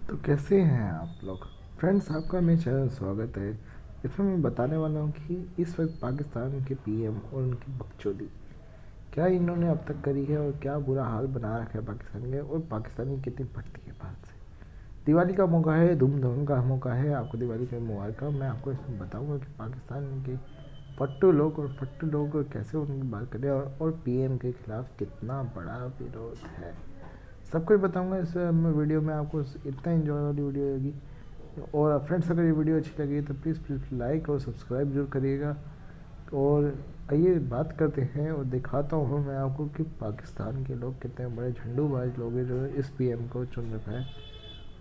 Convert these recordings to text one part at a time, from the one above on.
तो कैसे हैं आप लोग फ्रेंड्स। आपका मेरे चैनल स्वागत है। इसमें मैं बताने वाला हूँ कि इस वक्त पाकिस्तान के पीएम और उनकी बकचोदी क्या इन्होंने अब तक करी है और क्या बुरा हाल बना रखा है पाकिस्तान के, और पाकिस्तानी कितनी बढ़ती है भारत से। दिवाली का मौका है, धूमधाम का मौका है, आपको दिवाली के मुबारक। मैं आपको इसमें बताऊँगा कि पाकिस्तान के फट्टू लोग कैसे उनकी बात करें, और पीएम के खिलाफ कितना बड़ा विरोध है। सब कुछ बताऊंगा इस वीडियो में। आपको इतना एंजॉय वाली वीडियो होगी। और फ्रेंड्स, अगर ये वीडियो अच्छी लगी तो प्लीज़ लाइक और सब्सक्राइब जरूर करिएगा। और आइए बात करते हैं और दिखाता हूँ मैं आपको कि पाकिस्तान के लोग कितने बड़े झंडूबाज लोग हैं जो इस पीएम को चुन रखा है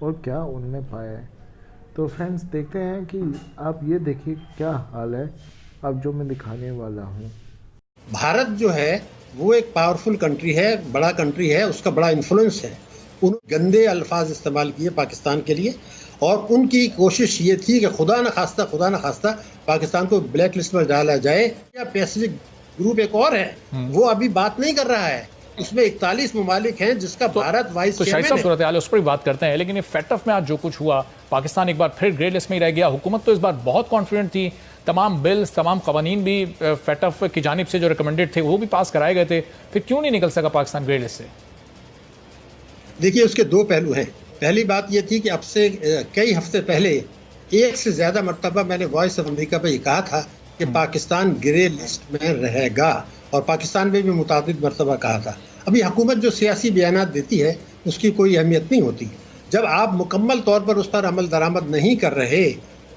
और क्या उनने पाया है। तो फ्रेंड्स, देखते हैं कि आप ये देखिए क्या हाल है अब जो मैं दिखाने वाला हूँ। भारत जो है वो एक पावरफुल कंट्री है, बड़ा कंट्री है, उसका बड़ा इन्फ्लुएंस है। उन गंदे अल्फाज इस्तेमाल किए पाकिस्तान के लिए, और उनकी कोशिश ये थी कि खुदा न खास्ता पाकिस्तान को ब्लैक लिस्ट में डाला जाए। या पैसिफिक ग्रुप एक और है, वो अभी बात नहीं कर रहा है। उसमें 41 ममालिक हैं जिसका भारत वाइस चेयरमैन है। सूरत हाल उस पर भी बात करते हैं, लेकिन ये फेटफ में आज जो कुछ हुआ, पाकिस्तान एक बार फिर ग्रे लिस्ट में ही रह गया। हुकूमत तो इस बार बहुत कॉन्फिडेंट थी, तमाम बिल्स, तमाम कवानीन भी फेटफ की जानिब से जो रिकमेंडेड थे वो भी पास कराए गए थे। फिर क्यों नहीं निकल सका पाकिस्तान ग्रे लिस्ट से? देखिए, उसके दो पहलू हैं। पहली बात यह थी कि अब से कई हफ्ते पहले एक से ज्यादा मरतबा मैंने वॉइस ऑफ अमेरिका पर यह कहा था कि पाकिस्तान ग्रे लिस्ट में रहेगा, और पाकिस्तान में भी मुताबिक मरतबा कहा था। अभी हुकूमत जो सियासी बयानात देती है उसकी कोई अहमियत नहीं होती। जब आप मुकम्मल तौर पर उस पर अमल दरामद नहीं कर रहे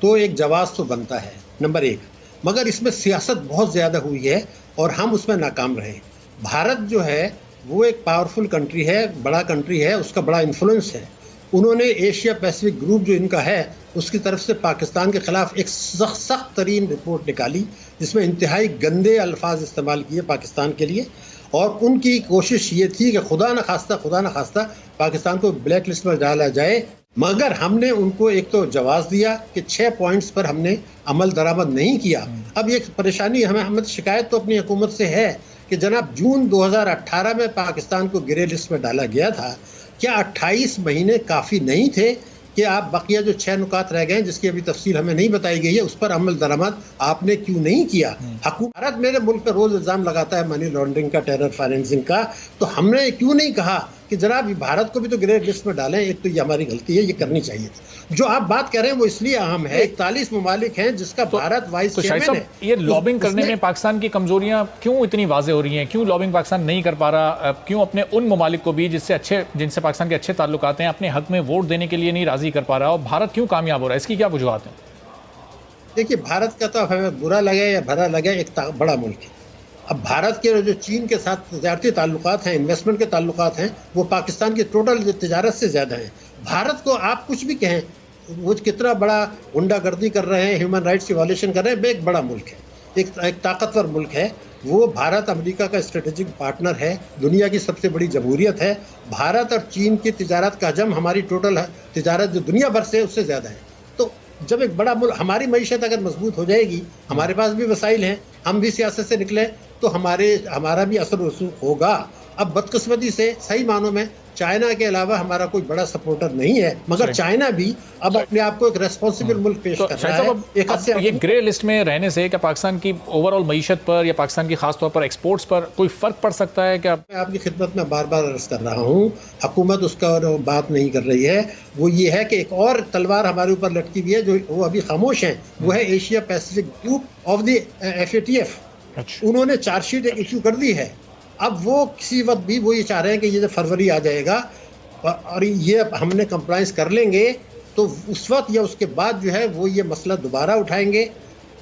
तो एक जवाब तो बनता है, नंबर एक। मगर इसमें सियासत बहुत ज़्यादा हुई है और हम उसमें नाकाम रहे। भारत जो है वो एक पावरफुल कंट्री है, बड़ा कंट्री है, उसका बड़ा इन्फ्लुएंस है। उन्होंने एशिया पैसिफिक ग्रुप जो इनका है उसकी तरफ से पाकिस्तान के खिलाफ एक सख्त तरीन रिपोर्ट निकाली जिसमें इंतहाई गंदे अल्फाज इस्तेमाल किए पाकिस्तान के लिए, और उनकी कोशिश ये थी कि खुदा न खास्ता पाकिस्तान को ब्लैक लिस्ट में डाला जाए। मगर हमने उनको एक तो जवाब दिया कि 6 पॉइंट्स पर हमने अमल दरामद नहीं किया। अब ये परेशानी हमें शिकायत तो अपनी हुकूमत से है कि जनाब जून 2018 में पाकिस्तान को ग्रे लिस्ट में डाला गया था। क्या 28 महीने काफ़ी नहीं थे कि आप बकिया जो 6 नुकात रह गए जिसकी अभी तफसील हमें नहीं बताई गई है उस पर अमल दरामद आपने क्यों नहीं किया? भारत मेरे मुल्क पर रोज इल्जाम लगाता है मनी लॉन्ड्रिंग का, टेरर फाइनेंसिंग का, तो हमने क्यों नहीं कहा कि जनाब भारत को भी तो ग्रे लिस्ट में डालें? एक तो ये हमारी गलती है, ये करनी चाहिए थी। जो आप बात कर रहे हैं वो इसलिए अहम है, 41 ममालिक हैं जिसका भारत वाइस चेयरमैन है। ये लॉबिंग करने में पाकिस्तान की कमजोरियां क्यों इतनी वाजे हो रही हैं? क्यों लॉबिंग पाकिस्तान नहीं कर पा रहा? क्यों अपने उन ममालिक को भी जिनसे पाकिस्तान के अच्छे ताल्लुकात हैं अपने हक में वोट देने के लिए नहीं राजी कर पा रहा? और भारत क्यों कामयाब हो रहा है? इसकी क्या वजूहत है? देखिए, भारत का तो हमें बुरा लगे या भला लगे, एक बड़ा मुल्क है। अब भारत के जो चीन के साथ तजारती ताल्लुकात हैं, इन्वेस्टमेंट के ताल्लुकात हैं, वो पाकिस्तान की टोटल तजारत से ज़्यादा हैं। भारत को आप कुछ भी कहें, वो कितना बड़ा गुंडागर्दी कर रहे हैं, ह्यूमन राइट्स की वायलेशन कर रहे हैं, एक बड़ा मुल्क है, एक ताकतवर मुल्क है। वो भारत अमेरिका का स्ट्रेटेजिक पार्टनर है, दुनिया की सबसे बड़ी जमहूरियत है। भारत और चीन की तजारत का हजम हमारी टोटल तजारत जो दुनिया भर से उससे ज़्यादा है। तो जब एक बड़ा मुल्क, हमारी मईशत अगर मजबूत हो जाएगी, हमारे पास भी वसाइल हैं, हम भी सियासत से निकले तो हमारा भी असर रसूख होगा। अब बदकिस्मती से सही मानों में चाइना के अलावा हमारा कोई बड़ा सपोर्टर नहीं है, मगर चाइना भी अब अपने आप को एक रेस्पॉन्सिबल मुल्क पेश कर रहा है। एक हद से ये ग्रे लिस्ट में रहने से क्या पाकिस्तान की ओवरऑल मईशत पर या पाकिस्तान की खास तौर पर एक्सपोर्ट्स पर कोई फर्क पड़ सकता है क्या? मैं आपकी खिदमत में बार बार अर्ज कर रहा हूँ, हुकूमत उसका बात नहीं कर रही है। वो ये है कि एक और तलवार हमारे ऊपर लटकी हुई है जो वो अभी खामोश है, वो है Asia Pacific group of the FATF। उन्होंने चार्जशीट इशू कर दी है। अब वो किसी वक्त भी वो ये चाह रहे हैं कि ये जब फरवरी आ जाएगा और ये हमने कंप्लाइंस कर लेंगे तो उस वक्त या उसके बाद जो है वो ये मसला दोबारा उठाएंगे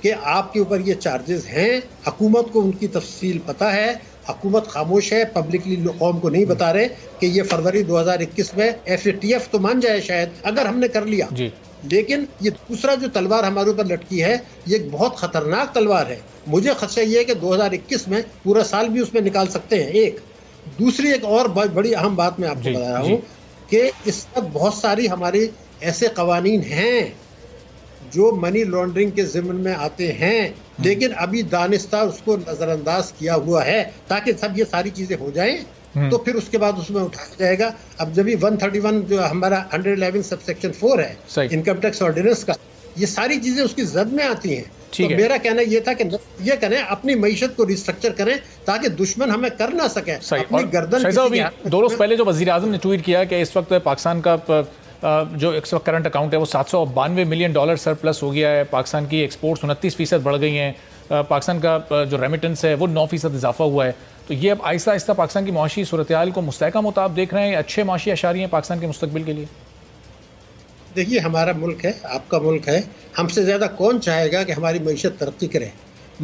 कि आपके ऊपर ये चार्जेस हैं। हुकूमत को उनकी तफसील पता है, हुकूमत खामोश है, पब्लिकली कौम को नहीं बता रहे कि ये फरवरी 2021 में FATF तो मान जाए शायद अगर हमने कर लिया जी। लेकिन ये दूसरा जो तलवार हमारे ऊपर लटकी है ये एक बहुत खतरनाक तलवार है। मुझे खदशा ये है कि 2021 में पूरा साल भी उसमें निकाल सकते हैं। एक दूसरी एक और बड़ी अहम बात मैं आपको बता रहा हूँ कि इस वक्त बहुत सारी हमारे ऐसे कवानीन हैं जो मनी लॉन्ड्रिंग के ज़िम्मन में आते हैं, लेकिन अभी दानिस्ता उसको नज़रअंदाज किया हुआ है ताकि सब ये सारी चीज़ें हो जाएं तो फिर उसके बाद उसमें उठाया जाएगा। अब जब भी 131 जो हमारा 111 सबसेक्शन 4 है इनकम टैक्स ऑर्डिनेंस का, ये सारी चीजें उसकी जद में आती हैं। तो मेरा कहना ये था कि ये करें, अपनी मईशत को रिस्ट्रक्चर करें ताकि दुश्मन हमें कर ना सके। अपनी गर्दन 2 रोज पहले जो वजीर आजम ने ट्वीट किया कि इस वक्त पाकिस्तान का जो इस वक्त करंट अकाउंट है वो $792 मिलियन सरप्लस हो गया है, पाकिस्तान की एक्सपोर्ट्स 29% बढ़ गई हैं, पाकिस्तान का जो रेमिटेंस है वो 9% इजाफा हुआ है। तो ये अब आहिस्ता आहिस्ता पाकिस्तान की मुआशी सूरत हाल को मुस्तहकम होता आप देख रहे हैं, अच्छे मुआशी अशारी हैं पाकिस्तान के मुस्तकबिल के लिए? देखिए, हमारा मुल्क है, आपका मुल्क है, हमसे ज़्यादा कौन चाहेगा कि हमारी मईशत तरक्की करे।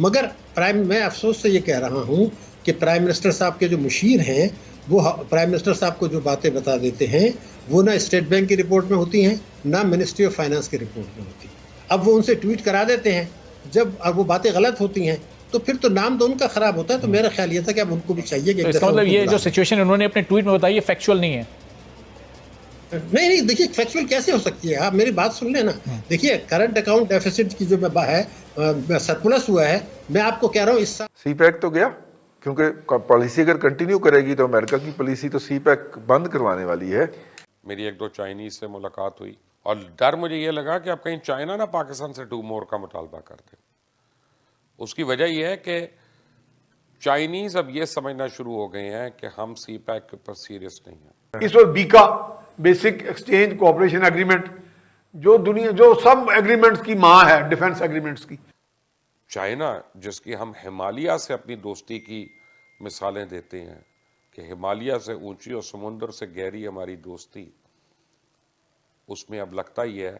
मगर मैं अफसोस से ये कह रहा हूँ कि प्राइम मिनिस्टर साहब के जो मुशीर हैं वो प्राइम मिनिस्टर साहब को जो बातें बता देते हैं वो ना स्टेट बैंक की रिपोर्ट में होती हैं, ना मिनिस्ट्री ऑफ फाइनेंस की रिपोर्ट में होती। अब वो उनसे ट्वीट करा देते हैं, जब वो बातें गलत होती हैं तो फिर तो नाम तो उनका खराब होता है। तो मेरा ख्याल ये था कि अब उनको भी चाहिए कि इसका मतलब ये जो सिचुएशन उन्होंने अपने ट्वीट में बताई है फैक्चुअल नहीं है। नहीं, देखिए फैक्चुअल कैसे हो सकती है, आप मेरी बात सुन लेना। देखिए, करंट अकाउंट डेफिसिट की जो है सरप्लस हुआ है, मैं आपको कह रहा हूँ इस साल सीपैक तो गया, क्योंकि पॉलिसी अगर कंटिन्यू करेगी तो अमेरिका की पॉलिसी तो सीपैक बंद करवाने वाली है। मेरी 1-2 चाइनीज से मुलाकात हुई और डर मुझे ये लगा कि अब कहीं चाइना ना पाकिस्तान से डू मोर का मुतालबा कर दे। उसकी वजह यह है कि चाइनीज अब ये समझना शुरू हो गए हैं कि हम सीपैक के ऊपर सीरियस नहीं है। इस वक्त Bika basic exchange cooperation agreement जो सब एग्रीमेंट्स की मां है, डिफेंस एग्रीमेंट्स की। चाइना जिसकी हम हिमालय से अपनी दोस्ती की मिसालें देते हैं कि हिमालय से ऊंची और समुद्र से गहरी हमारी दोस्ती, उसमें अब लगता ही है